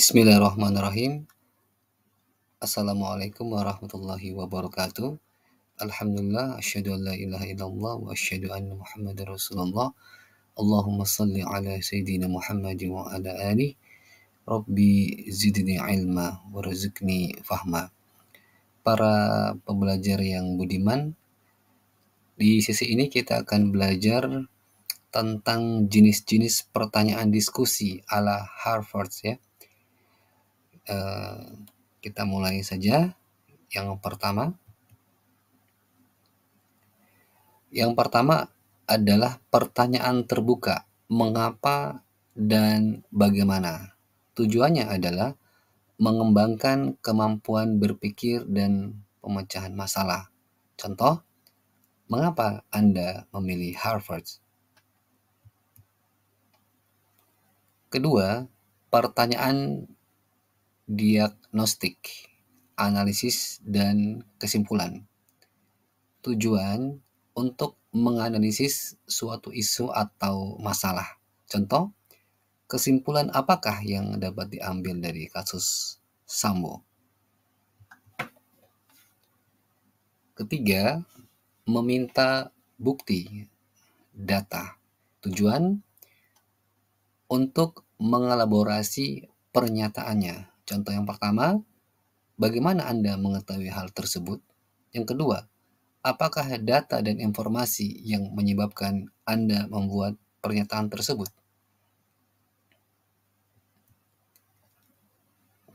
Bismillahirrahmanirrahim. Assalamualaikum warahmatullahi wabarakatuh. Alhamdulillah, asyhadu an la ilaha illallah wa asyhadu anna Muhammadar Rasulullah. Allahumma salli ala sayyidina Muhammadin wa ala alihi. Rabbi zidni ilma warzuqni fahma. Para pembelajar yang budiman, di sesi ini kita akan belajar tentang jenis-jenis pertanyaan diskusi ala Harvard ya. Kita mulai saja. Yang pertama adalah pertanyaan terbuka, mengapa dan bagaimana. Tujuannya adalah mengembangkan kemampuan berpikir dan pemecahan masalah. Contoh, mengapa Anda memilih Harvard? Kedua, pertanyaan diagnostik, analisis dan kesimpulan. Tujuan untuk menganalisis suatu isu atau masalah. Contoh, kesimpulan apakah yang dapat diambil dari kasus Sambo? Ketiga, meminta bukti, data. Tujuan untuk mengelaborasi pernyataannya. Contoh yang pertama, bagaimana Anda mengetahui hal tersebut? Yang kedua, apakah data dan informasi yang menyebabkan Anda membuat pernyataan tersebut?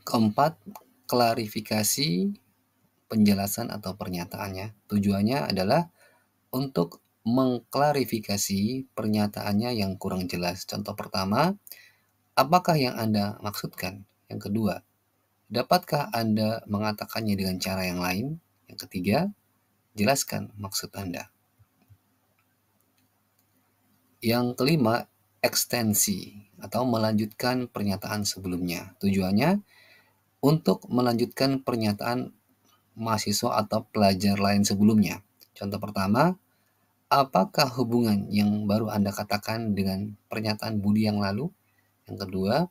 Keempat, klarifikasi penjelasan atau pernyataannya. Tujuannya adalah untuk mengklarifikasi pernyataannya yang kurang jelas. Contoh pertama, apakah yang Anda maksudkan? Yang kedua, dapatkah Anda mengatakannya dengan cara yang lain? Yang ketiga, jelaskan maksud Anda. Yang kelima, ekstensi atau melanjutkan pernyataan sebelumnya. Tujuannya untuk melanjutkan pernyataan mahasiswa atau pelajar lain sebelumnya. Contoh pertama, apakah hubungan yang baru Anda katakan dengan pernyataan Budi yang lalu? Yang kedua,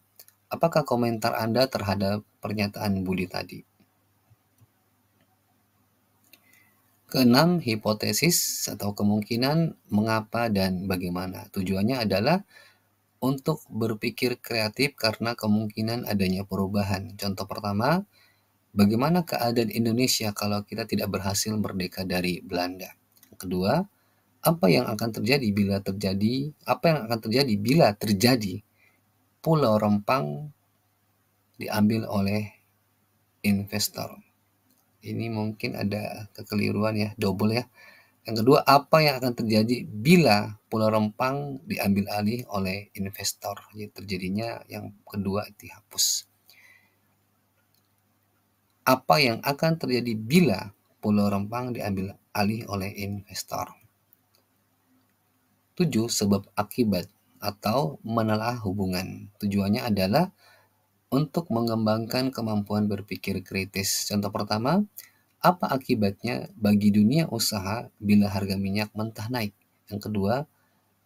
apakah komentar Anda terhadap pernyataan Budi tadi? Keenam, hipotesis atau kemungkinan mengapa dan bagaimana. Tujuannya adalah untuk berpikir kreatif karena kemungkinan adanya perubahan. Contoh pertama, bagaimana keadaan Indonesia kalau kita tidak berhasil merdeka dari Belanda? Yang kedua, apa yang akan terjadi bila terjadi Pulau Rempang diambil oleh investor? Ini mungkin ada kekeliruan ya, double ya. Yang kedua, apa yang akan terjadi bila Pulau Rempang diambil alih oleh investor? Jadi terjadinya yang kedua dihapus. Apa yang akan terjadi bila Pulau Rempang diambil alih oleh investor? 7. Sebab akibat atau menelaah hubungan. Tujuannya adalah untuk mengembangkan kemampuan berpikir kritis. Contoh pertama, apa akibatnya bagi dunia usaha bila harga minyak mentah naik? Yang kedua,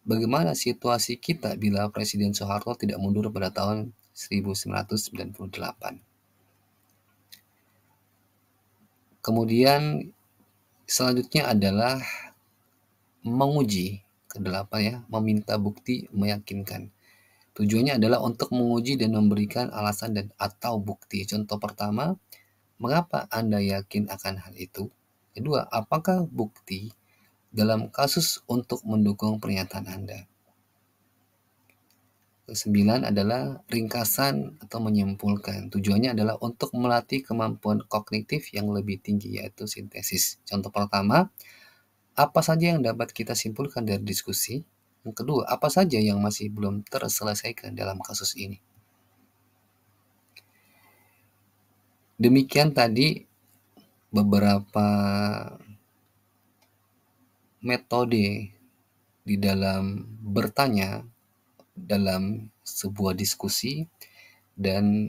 bagaimana situasi kita bila Presiden Soeharto tidak mundur pada tahun 1998? Kemudian selanjutnya adalah menguji. Kedelapan ya, meminta bukti meyakinkan. Tujuannya adalah untuk menguji dan memberikan alasan dan atau bukti. Contoh pertama, mengapa Anda yakin akan hal itu? Kedua, apakah bukti dalam kasus untuk mendukung pernyataan Anda? Kesembilan adalah ringkasan atau menyimpulkan. Tujuannya adalah untuk melatih kemampuan kognitif yang lebih tinggi, yaitu sintesis. Contoh pertama, apa saja yang dapat kita simpulkan dari diskusi? Yang kedua, apa saja yang masih belum terselesaikan dalam kasus ini? Demikian tadi beberapa metode di dalam bertanya dalam sebuah diskusi, dan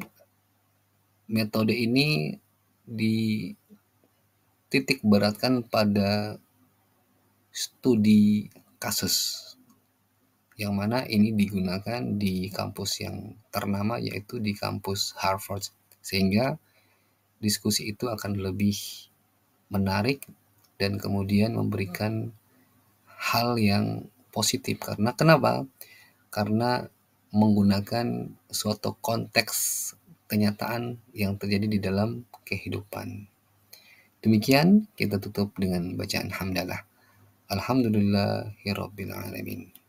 metode ini dititik beratkan pada studi kasus yang mana ini digunakan di kampus yang ternama, yaitu di kampus Harvard. Sehingga diskusi itu akan lebih menarik dan kemudian memberikan hal yang positif. Karena kenapa? Karena menggunakan suatu konteks kenyataan yang terjadi di dalam kehidupan. Demikian kita tutup dengan bacaan hamdalah. Alhamdulillahirabbil alamin.